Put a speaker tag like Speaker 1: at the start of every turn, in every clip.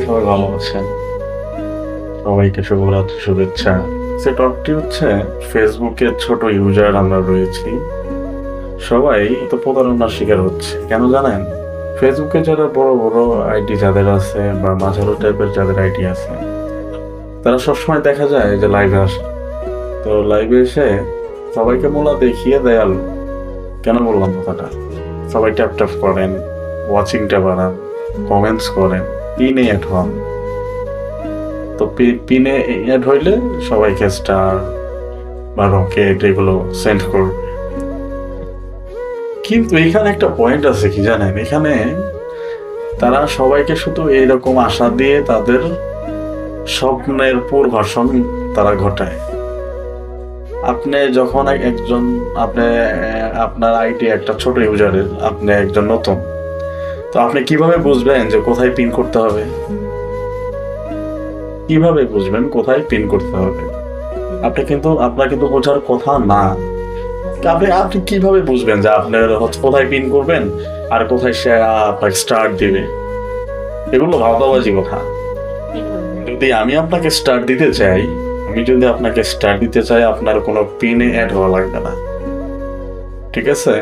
Speaker 1: সবাই ভালো আছেন। সবাইকে শুভরাত্রি শুভেচ্ছা। সে টপিকটি হচ্ছে ফেসবুকের ছোট ইউজার আমরা রয়েছি, সবাই তো প্রতারণার শিকার হচ্ছে। কেন জানেন? ফেসবুকে যারা বড় বড় আইডি যাদের আছে বা মাঝারো টাইপের যাদের আইডি আছে, তারা সবসময় দেখা যায় যে লাইভে আসে। তো লাইভে এসে সবাইকে মোলা দেখিয়ে দেয় আলু। কেন বললাম কথাটা? সবাই ট্যাপ ট্যাপ করেন, ওয়াচিংটা বাড়ান, কমেন্টস করেন, পিনে অ্যাড হন। তো পিনে অ্যাড হইলে সবাইকে স্টার বা রকেট এগুলো সেন্ড করবে। কিন্তু এখানে একটা পয়েন্ট আছে, কি জানেন? এখানে তারা সবাইকে শুধু এইরকম আশা দিয়ে তাদের স্বপ্নের পূর্বাসন তারা ঘটায়। আপনি যখন আপনার আইডি একটা ছোট ইউজারের, আপনি একজন নতুন, তো আপনি কিভাবে বুঝবেন যে কোথায় পিন করতে হবে? কিভাবে বুঝবেন কোথায় পিন করতে হবে? আপনার কিন্তু বোঝার কথা না। আপনি কিভাবে বুঝবেন যে আপনার কোথায় পিন করবেন আর কোথায় সে আপনাকে স্টার্ট দিবে? এগুলো ভাওতাবাজি কথা। যদি আমি আপনাকে স্টার্ট দিতে চাই, আপনার কোনো পিনে অ্যাড হওয়া লাগবে না, ঠিক আছে?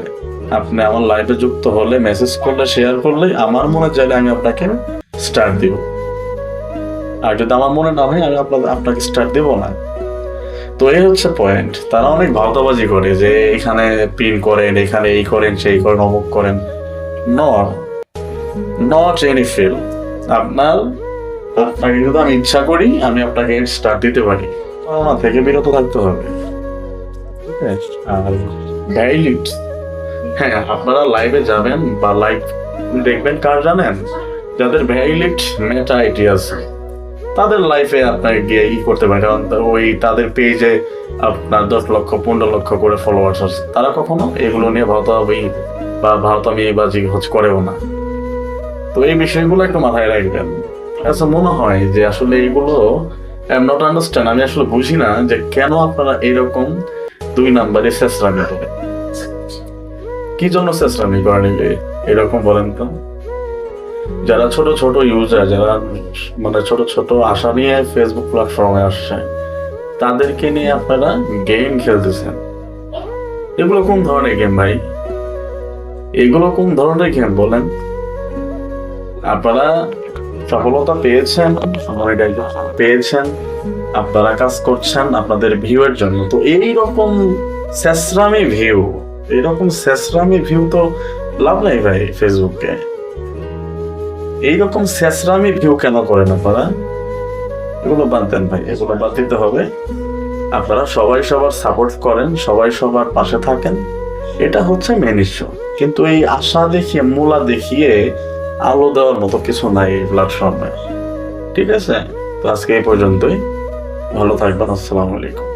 Speaker 1: আপনি আমার লাইভে যুক্ত হলে, মেসেজ করলে, শেয়ার করলে, আমার মনে চাইলে আমি আপনাকে স্টার্ট দিব। আর যদি আমার মনে না হয়, আমি আপনাকে স্টার্ট দেব না। তো এই হচ্ছে পয়েন্ট। তারা অনেক ভাওতাবাজি করে যে এখানে পিন করেন, এখানে এই করেন, সেই করেন, অমুক করেন। Not any feel. আপনাকে যদি আমি ইচ্ছা করি, আমি আপনাকে স্টার্ট দিতে পারি। প্রতারণা থেকে বিরত থাকতে হবে। আর ডাইলি, হ্যাঁ, আপনারা লাইভে যাবেন বা লাইভ দেখবেন কার জানেন? যাদের ভ্যালিড মেটা আইডি আছে, তাদের লাইফে আপনাকে গিয়ে করতে পারে। কারণ ওই তাদের পেজে আপনার 10 লক্ষ 15 লক্ষ করে ফলোয়ার্স আছে। তারা কখনো এগুলো নিয়ে ভাওতামি বাজি করেও না। তো এই বিষয়গুলো একটু মাথায় রাখবেন। আচ্ছা, মনে হয় যে আসলে এইগুলো নট আন্ডারস্ট্যান্ড। আমি আসলে বুঝি না যে কেন আপনারা এরকম 2 নাম্বারে শেষরামি করেন। কি জন্য শেষরামি করেন এরকম বলেন তো? যারা ছোট ছোট ইউজার, যারা মানে ছোট ছোট আশা নিয়ে ফেসবুক প্ল্যাটফর্মে আসছে, তাদেরকে নিয়ে আপনারা গেম খেলতেছেন। এগুলো কোন ধরনের গেম ভাই? এগুলো কোন ধরনের গেম বলেন? আপনারা সফলতা পেয়েছেন, আপনারা কাজ করছেন আপনাদের ভিউয়ের জন্য। তো এইরকম শেষরামি ভিউ তো লাভ নাই ভাই। ফেসবুকে এইরকম শেষরামি ভিউ কেন করেন আপনারা? এগুলো বাদ দেন ভাই, এগুলো বাদ দিতে হবে। আপনারা সবাই সবার সাপোর্ট করেন, সবাই সবার পাশে থাকেন, এটা হচ্ছে মেন ইস্যু। কিন্তু এই আশা দেখিয়ে, মূলা দেখিয়ে আলো দেওয়ার মতো কিছু নাই এই প্ল্যাটফর্মে, ঠিক আছে? তো আজকে এই পর্যন্তই। ভালো থাকবেন। আসসালামু আলাইকুম।